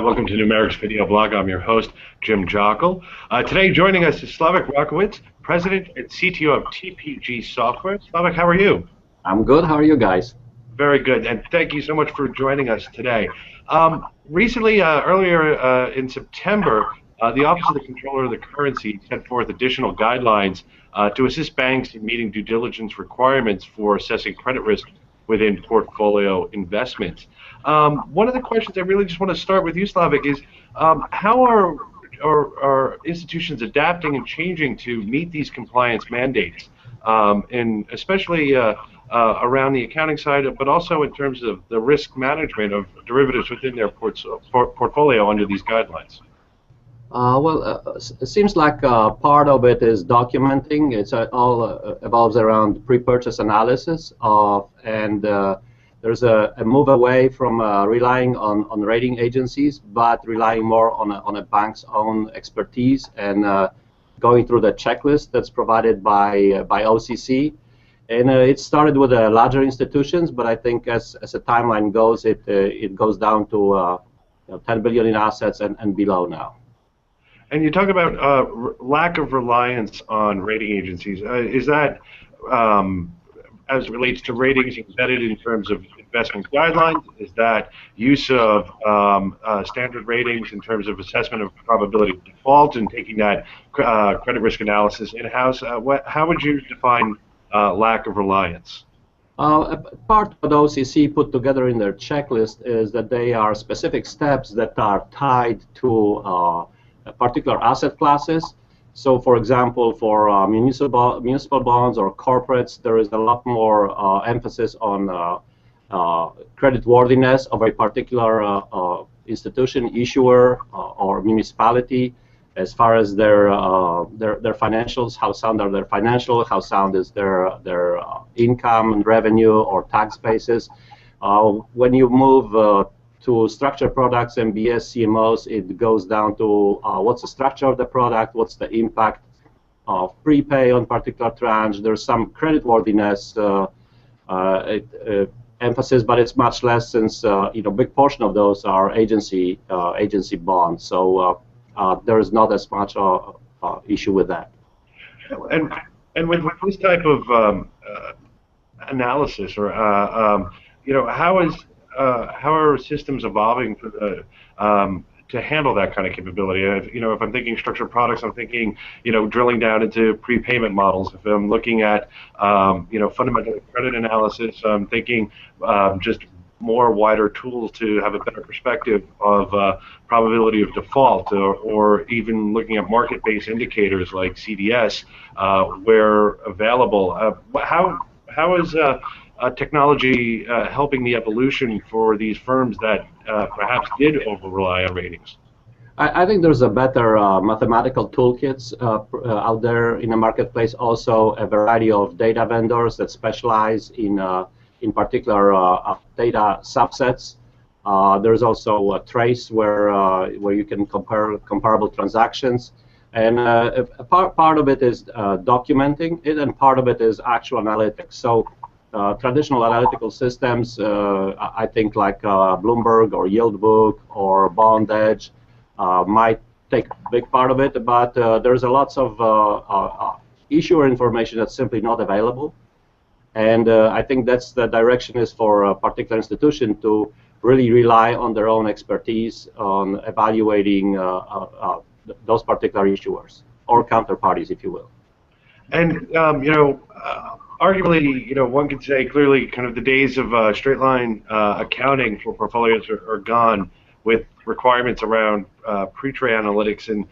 Welcome to Numerix Video Blog. I'm your host, Jim Jockle. Today joining us is Slavik Rakowitz, President and CTO of TPG Software. Slavik, how are you? I'm good. How are you guys? Very good, and thank you so much for joining us today. Recently, earlier in September, the Office of the Comptroller of the Currency set forth additional guidelines to assist banks in meeting due diligence requirements for assessing credit risk within portfolio investments. One of the questions I really just want to start with you, Slavik, is how are institutions adapting and changing to meet these compliance mandates, and especially around the accounting side, but also in terms of the risk management of derivatives within their portfolio under these guidelines? It seems like part of it is documenting. It's all evolves around pre-purchase analysis and there's a move away from relying on rating agencies, but relying more on a bank's own expertise and going through the checklist that's provided by OCC. And it started with the larger institutions, but I think as a timeline goes, it goes down to 10 billion in assets and below now. And you talk about lack of reliance on rating agencies. Is that, as it relates to ratings, embedded in terms of investment guidelines? Is that use of standard ratings in terms of assessment of probability of default and taking that credit risk analysis in-house? How would you define lack of reliance? Part of what OCC put together in their checklist is that they are specific steps that are tied to particular asset classes. So, for example, for municipal bonds or corporates, there is a lot more emphasis on creditworthiness of a particular institution, issuer, or municipality, as far as their financials. How sound are their financials? How sound is their income and revenue or tax basis? When you move to structured products, MBS, CMOs, it goes down to what's the structure of the product, what's the impact of prepay on particular tranche. There's some creditworthiness emphasis, but it's much less since big portion of those are agency bonds. So there is not as much issue with that. And with this type of analysis, or how are systems evolving for to handle that kind of capability? If I'm thinking structured products, I'm thinking, drilling down into prepayment models. If I'm looking at, fundamental credit analysis, I'm thinking just more wider tools to have a better perspective of probability of default, or even looking at market-based indicators like CDS where available. How is technology helping the evolution for these firms that perhaps did over-rely on ratings? I think there's a better mathematical toolkits out there in the marketplace. Also, a variety of data vendors that specialize in particular data subsets. There's also a Trace where you can compare comparable transactions. And part of it is documenting it, and part of it is actual analytics. So traditional analytical systems, I think like Bloomberg or Yieldbook or Bond Edge might take a big part of it, but there's a lots of issuer information that's simply not available. And I think that's the direction is for a particular institution to really rely on their own expertise on evaluating those particular issuers or counterparties, if you will. And arguably, one could say clearly, kind of the days of straight line accounting for portfolios are gone, with requirements around pre-trade analytics and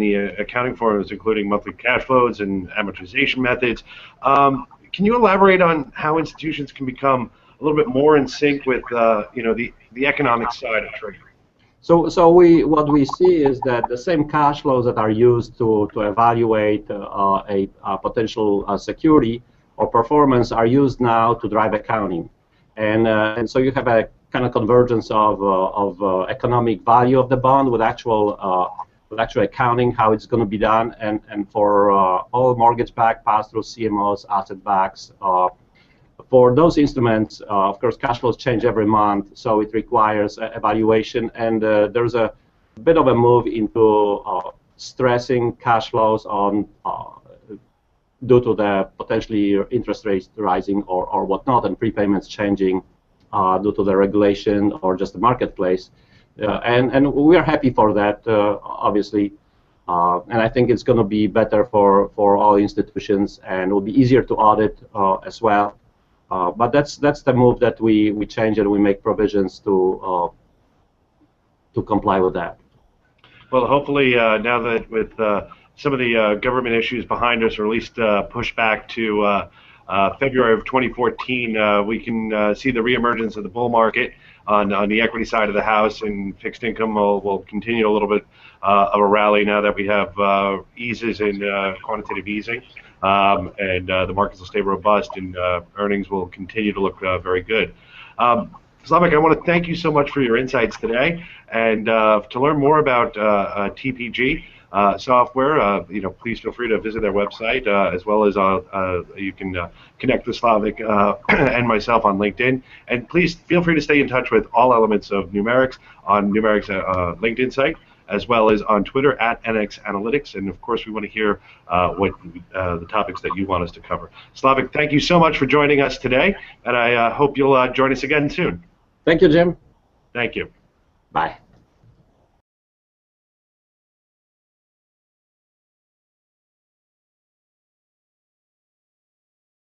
the accounting formulas, including monthly cash flows and amortization methods. Can you elaborate on how institutions can become a little bit more in sync with the economic side of trade? So what we see is that the same cash flows that are used to evaluate a potential security or performance are used now to drive accounting, and so you have a kind of convergence of economic value of the bond with actual accounting, how it's going to be done, and for all mortgage-backed, pass-through CMOs, asset backs, For those instruments, of course, cash flows change every month, so it requires evaluation, and there's a bit of a move into stressing cash flows on due to the potentially interest rates rising or whatnot, and prepayments changing due to the regulation or just the marketplace. And we are happy for that, obviously. And I think it's going to be better for all institutions, and it will be easier to audit as well. But that's the move that we change, and we make provisions to comply with that. Well, hopefully now that with some of the government issues behind us, or at least pushed back to February of 2014, we can see the reemergence of the bull market on the equity side of the house, and fixed income will continue a little bit of a rally now that we have eases in quantitative easing, and the markets will stay robust, and earnings will continue to look very good. Slavik, I want to thank you so much for your insights today, and to learn more about TPG software, please feel free to visit their website, as well as you can connect with Slavik and myself on LinkedIn. And please feel free to stay in touch with all elements of Numerix on Numerix LinkedIn site, as well as on Twitter at NX Analytics. And of course, we want to hear what the topics that you want us to cover. Slavik, thank you so much for joining us today, and I hope you'll join us again soon. Thank you, Jim. Thank you. Bye.